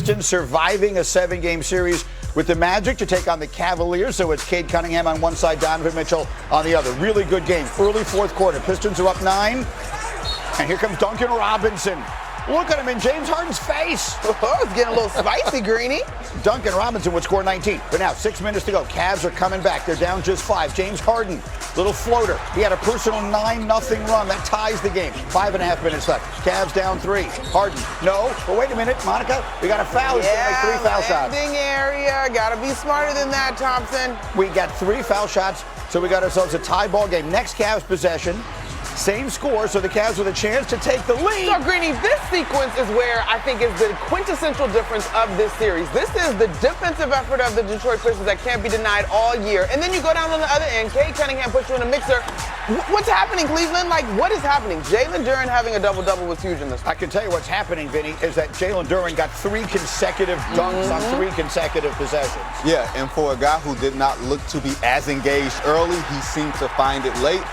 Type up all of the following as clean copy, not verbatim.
Pistons surviving a 7-game series with the Magic to take on the Cavaliers. So it's Cade Cunningham on one side, Donovan Mitchell on the other. Really good game. Early fourth quarter. Pistons are up 9. And here comes Duncan Robinson. Look at him in James Harden's face. Oh, it's getting a little spicy, Greeny. Duncan Robinson would score 19. But now 6 minutes to go. Cavs are coming back. They're down just 5. James Harden, little floater. He had a personal 9-0 run. That ties the game. 5.5 minutes left. Cavs down 3. Harden, no. But wait a minute, Monica. We got a foul. He's going to make 3 foul shots. Landing area. Got to be smarter than that, Thompson. We got 3 foul shots, so we got ourselves a tie ball game. Next Cavs possession. Same score, so the Cavs with a chance to take the lead. So, Greeny, this sequence is where I think is the quintessential difference of this series. This is the defensive effort of the Detroit Pistons that can't be denied all year. And then you go down on the other end, Cade Cunningham puts you in a mixer. What's happening, Cleveland? Like, what is happening? Jalen Duren having a double-double was huge in this one. I can tell you what's happening, Vinny, is that Jalen Duren got 3 consecutive dunks on 3 consecutive possessions. Yeah, and for a guy who did not look to be as engaged early, he seemed to find it late.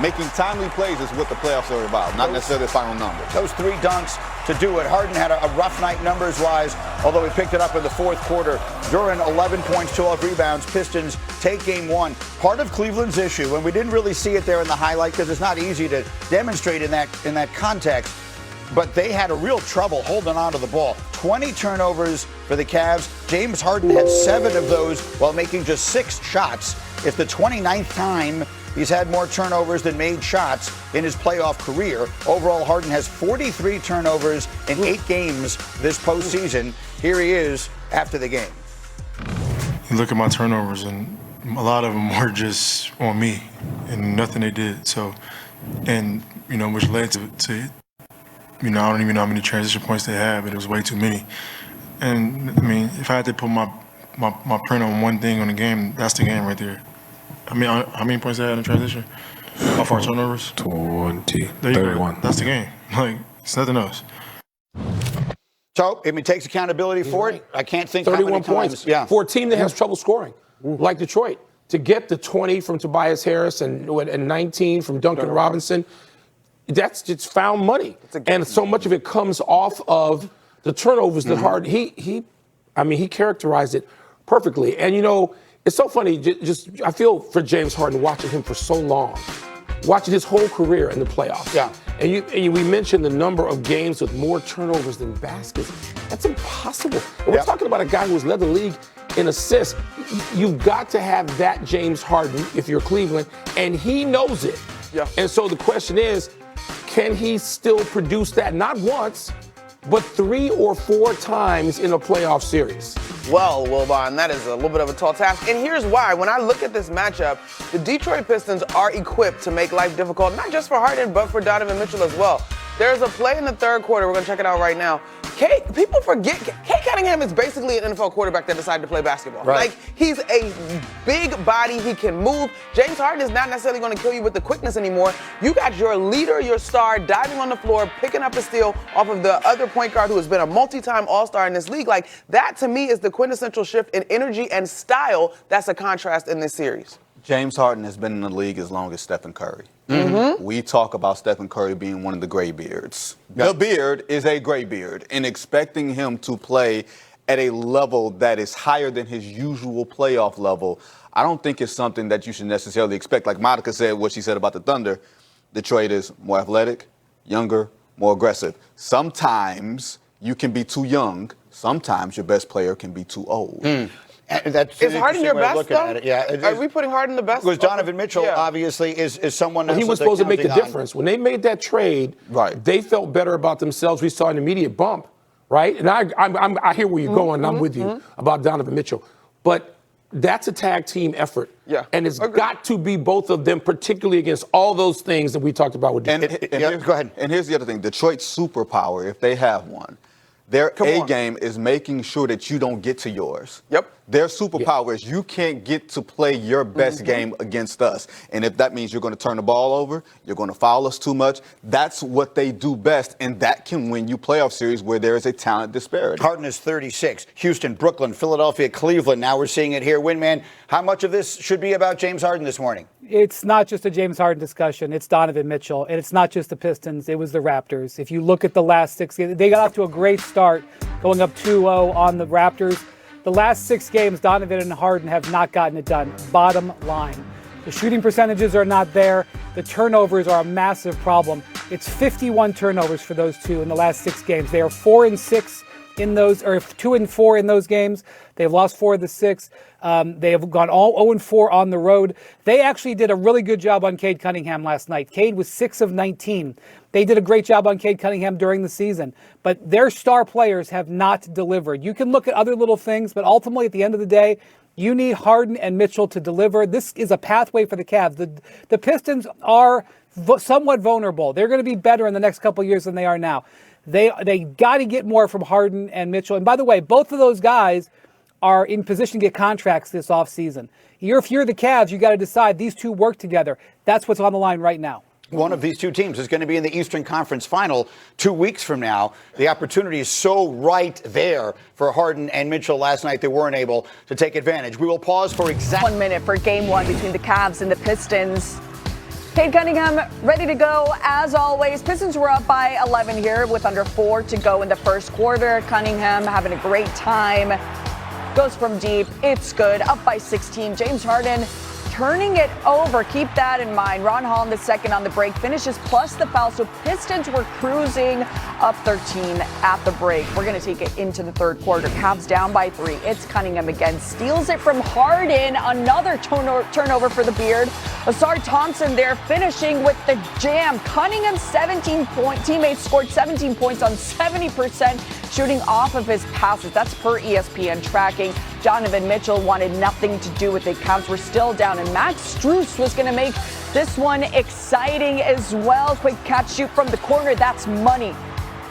Making timely plays is what the playoffs are about, not necessarily the final number. Those 3 dunks to do it. Harden had a rough night numbers-wise, although he picked it up in the fourth quarter. Duren, 11 points, 12 rebounds. Pistons take game 1. Part of Cleveland's issue, and we didn't really see it there in the highlight because it's not easy to demonstrate in that context, but they had a real trouble holding on to the ball. 20 turnovers for the Cavs. James Harden had 7 of those while making just 6 shots. It's the 29th time he's had more turnovers than made shots in his playoff career. Overall, Harden has 43 turnovers in 8 games this postseason. Here he is after the game. You look at my turnovers, and a lot of them were just on me and nothing they did. So, and, which led to I don't even know how many transition points they had, but it was way too many. And, if I had to put my print on one thing on the game, that's the game right there. How many points they had in transition? How far turnovers? 20. 31. That's the game. It's nothing else. So, if he takes accountability for it, I can't think 31 how many points. times. Yeah. For a team that has trouble scoring, like Detroit, to get the 20 from Tobias Harris and 19 from Duncan Robinson, that's just found money. And so much of it comes off of the turnovers that Harden, he characterized it perfectly. And, it's so funny, I feel for James Harden watching him for so long, watching his whole career in the playoffs. Yeah. And we mentioned the number of games with more turnovers than baskets. That's impossible. And we're talking about a guy who has led the league in assists. You've got to have that James Harden if you're Cleveland, and he knows it. Yeah. And so the question is, can he still produce that? Not once, but 3 or 4 times in a playoff series. Well, Wilbon, that is a little bit of a tall task. And here's why. When I look at this matchup, the Detroit Pistons are equipped to make life difficult, not just for Harden, but for Donovan Mitchell as well. There's a play in the third quarter. We're going to check it out right now. People forget, Cade Cunningham is basically an NFL quarterback that decided to play basketball. Right. Like, he's a big body. He can move. James Harden is not necessarily going to kill you with the quickness anymore. You got your leader, your star, diving on the floor, picking up a steal off of the other point guard who has been a multi-time all-star in this league. Like, that, to me, is the quintessential shift in energy and style that's a contrast in this series. James Harden has been in the league as long as Stephen Curry. We talk about Stephen Curry being one of the graybeards. The beard is a graybeard, and expecting him to play at a level that is higher than his usual playoff level, I don't think it's something that you should necessarily expect. Like Monica said, what she said about the Thunder, Detroit is more athletic, younger, more aggressive. Sometimes you can be too young. Sometimes your best player can be too old. Is Harden your best, though? Yeah, Are we putting Harden the best? Because Donovan Mitchell, obviously, is someone he was supposed to make the difference. When they made that trade, they felt better about themselves. We saw an immediate bump, right? And I hear where you're going, and I'm with you about Donovan Mitchell. But that's a tag team effort. Yeah. And it's got to be both of them, particularly against all those things that we talked about with Detroit. Go ahead. And here's the other thing. Detroit's superpower, if they have one, their A-game is making sure that you don't get to yours. Yep. Their superpower is you can't get to play your best game against us. And if that means you're going to turn the ball over, you're going to foul us too much, that's what they do best, and that can win you playoff series where there is a talent disparity. Harden is 36. Houston, Brooklyn, Philadelphia, Cleveland. Now we're seeing it here. Winman, how much of this should be about James Harden this morning? It's not just a James Harden discussion. It's Donovan Mitchell. And it's not just the Pistons. It was the Raptors. If you look at the last 6 games, they got off to a great start going up 2-0 on the Raptors. The last 6 games, Donovan and Harden have not gotten it done. Bottom line. The shooting percentages are not there. The turnovers are a massive problem. It's 51 turnovers for those two in the last 6 games. They are 4-6 in those, or 2-4 in those games. They've lost 4 of the 6. They have gone all 0-4 on the road. They actually did a really good job on Cade Cunningham last night. Cade was 6 of 19. They did a great job on Cade Cunningham during the season. But their star players have not delivered. You can look at other little things, but ultimately at the end of the day, you need Harden and Mitchell to deliver. This is a pathway for the Cavs. The Pistons are somewhat vulnerable. They're going to be better in the next couple of years than they are now. They got to get more from Harden and Mitchell. And by the way, both of those guys are in position to get contracts this offseason. If you're the Cavs, you got to decide these two work together. That's what's on the line right now. One of these two teams is going to be in the Eastern Conference Final 2 weeks from now. The opportunity is so right there for Harden and Mitchell last night. They weren't able to take advantage. We will pause for 1 minute for game 1 between the Cavs and the Pistons. Cade Cunningham ready to go as always. Pistons were up by 11 here with under 4 to go in the first quarter. Cunningham having a great time. Goes from deep. It's good. Up by 16. James Harden turning it over. Keep that in mind. Ron Hall in the second on the break finishes plus the foul. So Pistons were cruising up 13 at the break. We're going to take it into the third quarter. Cavs down by 3. It's Cunningham again. Steals it from Harden. Another turnover for the Beard. Asar Thompson there finishing with the jam. Cunningham's 17-point teammates scored 17 points on 70% shooting off of his passes. That's per ESPN tracking. Donovan Mitchell wanted nothing to do with it. Cavs were still down, and Max Strus was going to make this one exciting as well. Quick catch shoot from the corner. That's money.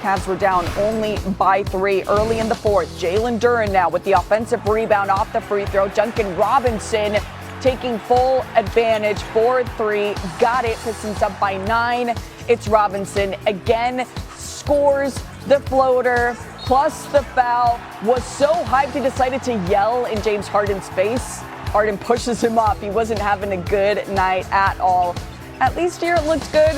Cavs were down only by 3 early in the fourth. Jalen Duren now with the offensive rebound off the free throw. Duncan Robinson taking full advantage for 3. Got it. Pistons up by 9. It's Robinson again. Scores the floater plus the foul. Was so hyped he decided to yell in James Harden's face. Harden pushes him up. He wasn't having a good night at all. At least here it looked good.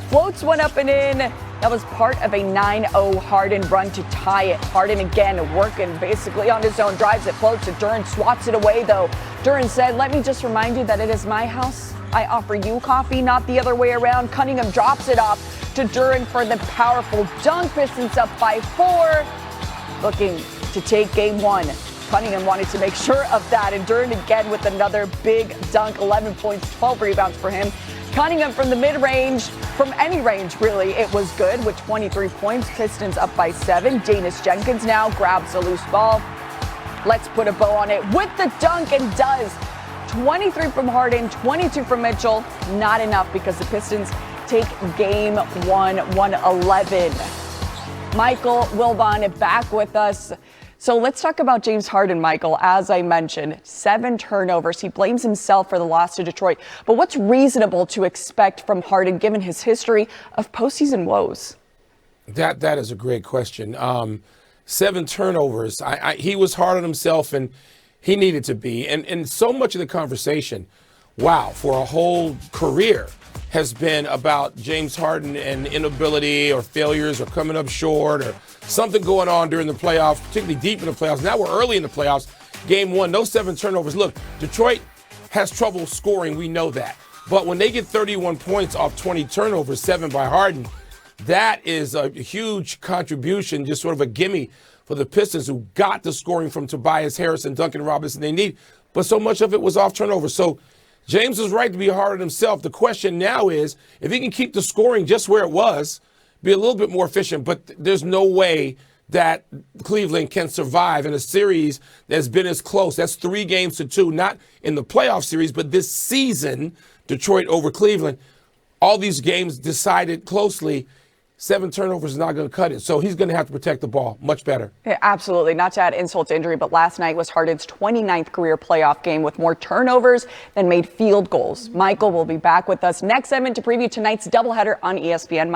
Floats went up and in. That was part of a 9-0 Harden run to tie it. Harden again working basically on his own. Drives it, floats it. Duren swats it away though. Duren said, "Let me just remind you that it is my house. I offer you coffee, not the other way around." Cunningham drops it off to Duren for the powerful dunk. Pistons up by 4. Looking to take game 1. Cunningham wanted to make sure of that. And Duren again with another big dunk. 11 points, 12 rebounds for him. Cunningham from the mid-range, from any range really, it was good with 23 points. Pistons up by 7. Danis Jenkins now grabs a loose ball. Let's put a bow on it with the dunk, and does. 23 from Harden, 22 from Mitchell. Not enough because the Pistons take game 1, 111. Michael Wilbon back with us. So let's talk about James Harden, Michael. As I mentioned, 7 turnovers. He blames himself for the loss to Detroit. But what's reasonable to expect from Harden given his history of postseason woes? That is a great question. 7 turnovers. He was hard on himself, and he needed to be. And so much of the conversation, for a whole career has been about James Harden and inability or failures or coming up short or something going on during the playoffs, particularly deep in the playoffs. Now we're early in the playoffs. Game 1, no 7 turnovers. Look, Detroit has trouble scoring. We know that. But when they get 31 points off 20 turnovers, 7 by Harden, that is a huge contribution, just sort of a gimme for the Pistons, who got the scoring from Tobias Harris and Duncan Robinson they need. But so much of it was off turnovers. So James is right to be hard on himself. The question now is if he can keep the scoring just where it was, be a little bit more efficient. But there's no way that Cleveland can survive in a series that's been as close. That's 3 games to 2, not in the playoff series, but this season, Detroit over Cleveland. All these games decided closely. 7 turnovers is not going to cut it. So he's going to have to protect the ball much better. Yeah, absolutely. Not to add insult to injury, but last night was Harden's 29th career playoff game with more turnovers than made field goals. Michael will be back with us next segment to preview tonight's doubleheader on ESPN.